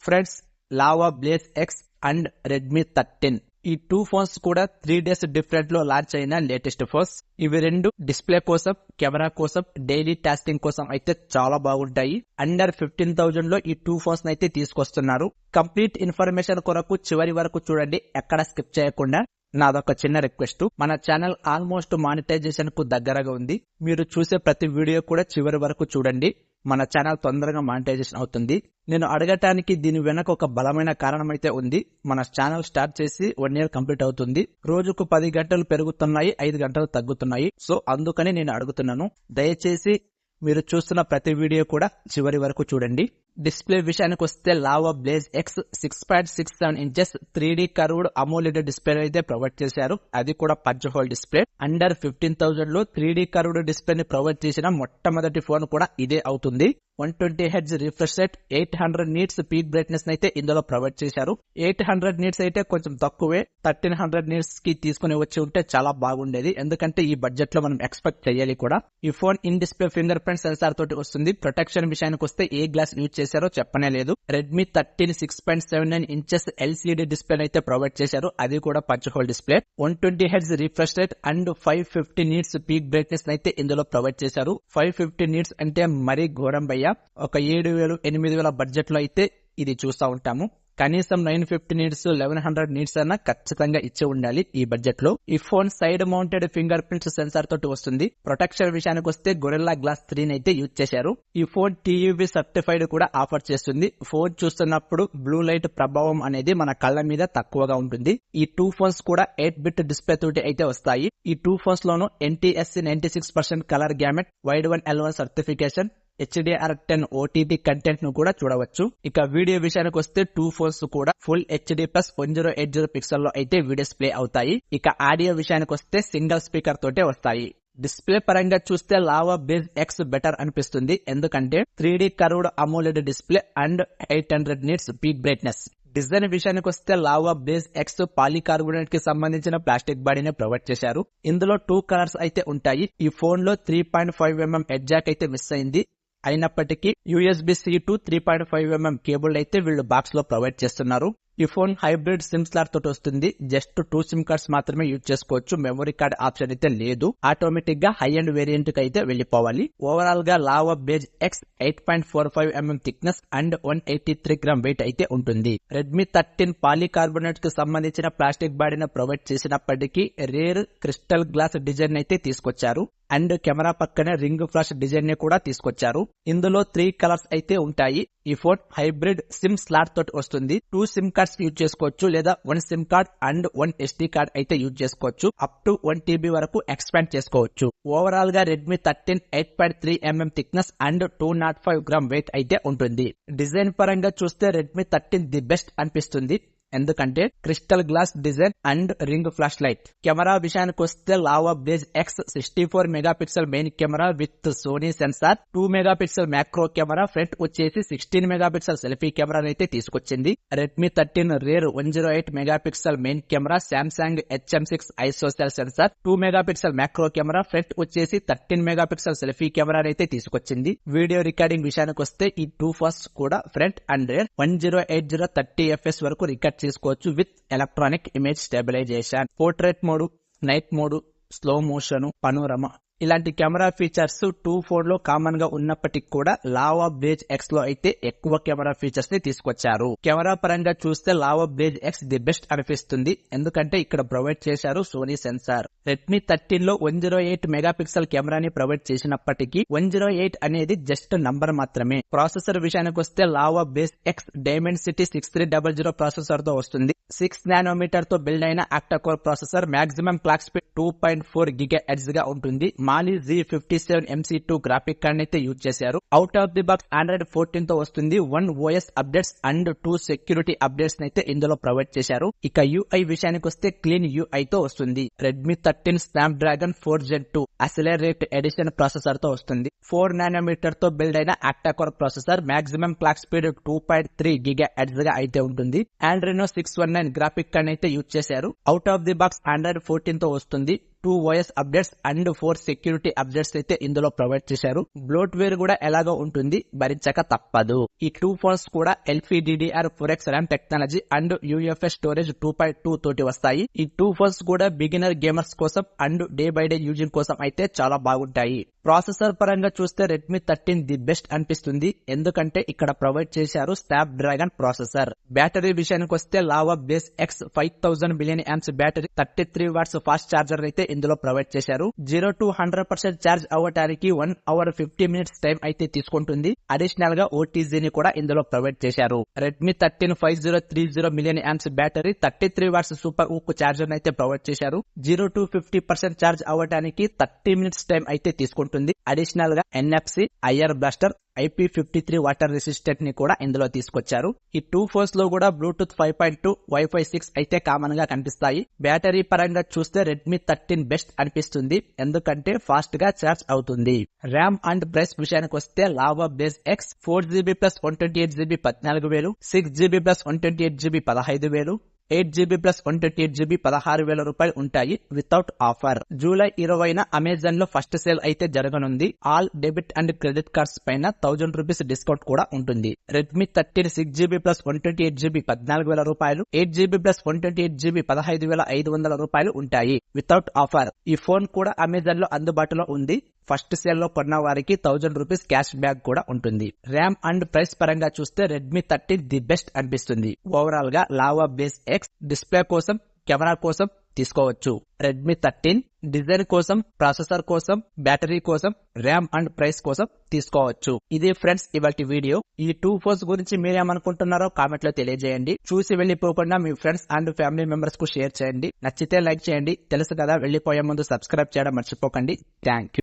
Friends, lava blaze X and Redmi 13 ఈ 2 phones కూడా 3 days different లో లాంచ్ అయిన లేటెస్ట్ ఫోన్స్. ఇవి రెండు డిస్ప్లే కోసం, కెమెరా కోసం, డైలీ టాస్కింగ్ కోసం అయితే చాలా బాగుంటాయి. అండర్ 15,000 లో ఈ 2 ఫోన్స్ అయితే తీసుకొస్తున్నారు. కంప్లీట్ ఇన్ఫర్మేషన్ కొరకు చివరి వరకు చూడండి, ఎక్కడ స్కిప్ చేయకుండా. నాదొక చిన్న రిక్వెస్ట్, మన ఛానల్ ఆల్మోస్ట్ మానిటైజేషన్ కు దగ్గరగా ఉంది. మీరు చూసే ప్రతి వీడియో కూడా చివరి వరకు చూడండి, మన ఛానల్ తొందరగా మానిటైజేషన్ అవుతుంది. నేను అడగటానికి దీని వెనక ఒక బలమైన కారణం అయితే ఉంది. మన ఛానల్ స్టార్ట్ చేసి 1 year కంప్లీట్ అవుతుంది. రోజుకు 10 గంటలు పెరుగుతున్నాయి, 5 గంటలు తగ్గుతున్నాయి. సో అందుకని నేను అడుగుతున్నాను, దయచేసి మీరు చూస్తున్న ప్రతి వీడియో కూడా చివరి వరకు చూడండి. డిస్ప్లే విషయానికి వస్తే Lava blaze X 6.67 inches 3D curved AMOLED display అయితే ప్రొవైడ్ చేశారు. అది కూడా పంచ్ హోల్ డిస్ప్లే. అండర్ 15,000 లో 3D కర్వ్డ్ డిస్ప్లే ని ప్రొవైడ్ చేసిన మొట్టమొదటి ఫోన్ కూడా ఇదే అవుతుంది. 120 Hz refresh rate, 800 nits peak brightness అయితే ఇందులో ప్రొవైడ్ చేశారు. 800 nits అయితే కొంచెం తక్కువే. 1300 nits కి తీసుకుని వచ్చి ఉంటే చాలా బాగుండేది, ఎందుకంటే ఈ బడ్జెట్ లో మనం ఎక్స్పెక్ట్ చేయాలి కూడా. ఈ phone in display finger print censor తోటి వస్తుంది. ప్రొటెక్షన్ విషయానికి వస్తే ఏ గ్లాస్ యూజ్ చేశారో చెప్పనే లేదు. రెడ్మీ 13 6.79 inches LCD డిస్ప్లే అయితే ప్రొవైడ్ చేశారు. అది కూడా punch whole display. 120 Hz refresh rate and 550 nits peak brightness అయితే ఇందులో ప్రొవైడ్ చేశారు. 550 nits అంటే మరీ ఘోరం భయ్య. ఒక 7,000 8,000 బడ్జెట్ లో అయితే ఇది చూస్తా ఉంటాము. కనీసం 950 nits 1100 nits అన్న ఖచ్చితంగా ఇచ్చి ఉండాలి ఈ బడ్జెట్ లో. ఈ phone side mounted finger print censor తోటి వస్తుంది. ప్రొటెక్షన్ విషయానికి వస్తే గొరిల్లా గ్లాస్ 3 అయితే యూజ్ చేశారు. ఈ ఫోన్ TUV సర్టిఫైడ్ కూడా ఆఫర్ చేస్తుంది. ఫోన్ చూస్తున్నప్పుడు బ్లూ లైట్ ప్రభావం అనేది మన కళ్ళ మీద తక్కువగా ఉంటుంది. ఈ 2 ఫోన్స్ కూడా 8-bit డిస్ప్లే తోటి అయితే వస్తాయి. ఈ 2 ఫోన్స్ లోను NTSC 96% colour gamete, wide 1L1 certification, HDR10 OTT content ను కూడా చూడవచ్చు. ఇక వీడియో విషయానికి వస్తే 2 ఫోన్స్ కూడా ఫుల్ HD+ 1080 పిక్సెల్ లో అయితే వీడియోస్ ప్లే అవుతాయి. ఇక ఆడియో విషయానికి వస్తే సింగిల్ స్పీకర్ తోటే వస్తాయి. డిస్ప్లే పరంగా చూస్తే లావా బేజ్ ఎక్స్ బెటర్ అనిపిస్తుంది, ఎందుకంటే 3D curved AMOLED display and 800 nits peak brightness. Design విషయానికి వస్తే లావా బేజ్ ఎక్స్ పాలికార్బోనేట్ కి సంబంధించిన ప్లాస్టిక్ బాడీని ప్రొవైడ్ చేశారు. ఇందులో 2 కలర్స్ అయితే ఉంటాయి. ఈ ఫోన్ లో 3.5mm హెడ్ జాక్ అయితే మిస్ అయింది. అయినప్పటికీ USB-C to 3.5mm కేబుల్ అయితే వీళ్ళు బాక్స్ లో ప్రొవైడ్ చేస్తున్నారు. ఈ ఫోన్ హైబ్రిడ్ సిమ్ స్లాట్ తోటి వస్తుంది. జస్ట్ 2 సిమ్ కార్డ్స్ మాత్రమే యూజ్ చేసుకోవచ్చు. మెమరీ కార్డ్ ఆప్షన్ అయితే లేదు. ఆటోమేటిక్ గా హై అండ్ వేరియంట్ కి అయితే వెళ్లిపోవాలి. ఓవరాల్ గా lava beige X 8.45mm thickness and 183 gram wait అయితే ఉంటుంది. రెడ్మీ 13 పాలికార్బోనేట్ కి సంబంధించిన ప్లాస్టిక్ బాడీని ప్రొవైడ్ చేసినప్పటికీ రేర్ క్రిస్టల్ గ్లాస్ డిజైన్ అయితే తీసుకొచ్చారు. అండ్ కెమెరా పక్కనే రింగ్ ఫ్లాష్ డిజైన్ ని కూడా తీసుకొచ్చారు. ఇందులో 3 కలర్స్ అయితే ఉంటాయి. ఈ ఫోన్ హైబ్రిడ్ సిమ్ స్లాట్ తోటి వస్తుంది. 2 సిమ్ కార్డ్స్ యూజ్ చేసుకోవచ్చు, లేదా 1 SIM card and 1 SD card అయితే యూజ్ చేసుకోవచ్చు. అప్ టు 1 TB వరకు ఎక్స్పాండ్ చేసుకోవచ్చు. ఓవరాల్ గా Redmi 13 8.3mm thickness and 205 gram wait అయితే ఉంటుంది. డిజైన్ పరంగా చూస్తే రెడ్మీ 13 ది బెస్ట్ అనిపిస్తుంది, ఎందుకంటే crystal glass design and ring flash light. Camera విషయానికి వస్తే Lava blaze X 64 megapixel main camera with Sony sensor, 2 megapixel macro camera, front వచ్చేసి 16 మెగాపిక్సెల్ సెల్ఫీ కెమెరా అయితే తీసుకొచ్చింది. Redmi 13 rear 108 megapixel main camera, Samsung HM6 isocell sensor, 2 megapixel macro camera, front వచ్చేసి 13 megapixel selfie camera అయితే తీసుకొచ్చింది. Video recording విషయానికి వస్తే ఈ 2 phones కూడా ఫ్రంట్ అండ్ రేర్ 1080 30fps వరకు రికార్డ్ చేసుకోవచ్చు with electronic image stabilisation. Portrait mode, night mode, slow motion, panorama ఇలాంటి కెమెరా ఫీచర్స్ 2 ఫోన్ లో కామన్ గా ఉన్నప్పటికీ కూడా లావా బ్లేజ్ ఎక్స్ లో అయితే ఎక్కువ కెమెరా ఫీచర్స్ ని తీసుకొచ్చారు. కెమెరా పరంగా చూస్తే lava blaze X the best అనిపిస్తుంది, ఎందుకంటే ఇక్కడ ప్రొవైడ్ చేశారు సోనీ సెన్సార్. రెడ్మీ 13 లో 108 మెగాపిక్సెల్ కెమెరాని ప్రొవైడ్ చేసినప్పటికీ 108 అనేది జస్ట్ నంబర్ మాత్రమే. ప్రాసెసర్ విషయానికి వస్తే Lava blaze X Dimensity 6300 processor తో వస్తుంది. 6 nanometer తో బిల్డ్ అయిన octa core processor. Maximum clock speed 2.4 GHz గా ఉంటుంది. మాలి Z57 MC2 గ్రాఫిక్ కార్డ్ అయితే యూజ్ చేశారు. Out of the box Android 14 తో వస్తుంది. 1 OS updates and 2 security updates అయితే ఇందులో ప్రొవైడ్ చేశారు. ఇక UI విషయానికి వస్తే క్లీన్ UI తో వస్తుంది. Redmi 13 Snapdragon 4 Gen 2 accelerate edition processor తో వస్తుంది. 4 nanometer తో బిల్డ్ అయిన octa core processor. Maximum clock speed 2.3 GHz గా అయితే ఉంటుంది. Adreno 619 గ్రాఫిక్ కార్డ్ అయితే యూజ్ చేశారు. Out of the box Android 14 తో వస్తుంది. 2 OS updates and 4 security updates అయితే ఇందులో ప్రొవైడ్ చేశారు. బ్లోట్వేర్ కూడా ఎలాగో ఉంటుంది, భరించక తప్పదు. ఈ 2 ఫోన్స్ కూడా LPDDR4X RAM technology and UFS storage 2.2 తోటి వస్తాయి. ఈ 2 ఫోన్స్ కూడా బిగినర్ గేమర్స్ కోసం and day by day using కోసం అయితే చాలా బాగుంటాయి. ప్రాసెసర్ పరంగా చూస్తే Redmi 13 ది బెస్ట్ అనిపిస్తుంది, ఎందుకంటే ఇక్కడ ప్రొవైడ్ చేశారు స్నాప్డ్రాగన్ ప్రాసెసర్. బ్యాటరీ విషయానికి వస్తే Lava base X 5000 mAh battery 33 watts fast charger అయితే ఇందులో ప్రొవైడ్ చేశారు. 0 to 100% చార్జ్ అవ్వడానికి 1 hour 50 minutes టైం అయితే తీసుకుంటుంది. అడిషనల్ గా OTG ని కూడా ఇందులో ప్రొవైడ్ చేశారు. Redmi 13 5030 mAh battery 33 watts super ఊక్ చార్జర్ అయితే ప్రొవైడ్ చేశారు. 0 to 50% చార్జ్ అవ్వడానికి 30 minutes టైం అయితే తీసుకుంటుంది. అడిషనల్ గా NFC, IR blaster, IP53 water resistant ని కూడా ఇందులో తీసుకొచ్చారు. ఈ 2 ఫోన్స్ లో కూడా బ్లూటూత్ 5.2, Wi-Fi 6 అయితే కామన్ గా కనిపిస్తాయి. బ్యాటరీ పరంగా చూస్తే Redmi 13 బెస్ట్ అనిపిస్తుంది, ఎందుకంటే ఫాస్ట్ గా చార్జ్ అవుతుంది. ర్యామ్ అండ్ ప్రైస్ విషయానికి వస్తే Lava base X 4GB plus 128GB 14,000, 6GB plus 128GB 15,000, 8GB plus 128GB 16,000 రూపాయలు ఉంటాయి వితౌట్ ఆఫర్. జూలై 20న అమెజాన్ లో ఫస్ట్ సేల్ అయితే జరగనుంది. All debit and credit cards పైన 1000 రూపీస్ డిస్కౌంట్ కూడా ఉంటుంది. Redmi 13 6GB ప్లస్ 128GB 14,000 రూపాయలు, 8GB ప్లస్ 128GB 15,500 రూపాయలు ఉంటాయి వితౌట్ ఆఫర్. ఈ ఫోన్ కూడా అమెజాన్ లో అందుబాటులో ఉంది. ఫస్ట్ సేల్ లో కొన్న వారికి 1000 రూపీస్ క్యాష్ బ్యాక్ కూడా ఉంటుంది. ర్యామ్ అండ్ ప్రైస్ పరంగా చూస్తే Redmi 13 ది బెస్ట్ అనిపిస్తుంది. ఓవరాల్ గా లావా బేస్ X డిస్ప్లే కోసం, కెమెరా కోసం తీసుకోవచ్చు. Redmi 13 డిజైన్ కోసం, ప్రాసెసర్ కోసం, బ్యాటరీ కోసం, ర్యామ్ అండ్ ప్రైస్ కోసం తీసుకోవచ్చు. ఇదే ఫ్రెండ్స్ ఇవాల్టి వీడియో. ఈ 2 ఫోన్స్ గురించి మీరేమనుకుంటున్నారో కామెంట్ లో తెలియజేయండి. చూసి వెళ్లిపోకుండా మీ ఫ్రెండ్స్ అండ్ ఫ్యామిలీ మెంబర్స్ కు షేర్ చేయండి. నచ్చితే లైక్ చేయండి. తెలుసు కదా, వెళ్లిపోయే ముందు సబ్స్క్రైబ్ చేయడం మర్చిపోకండి. Thank you.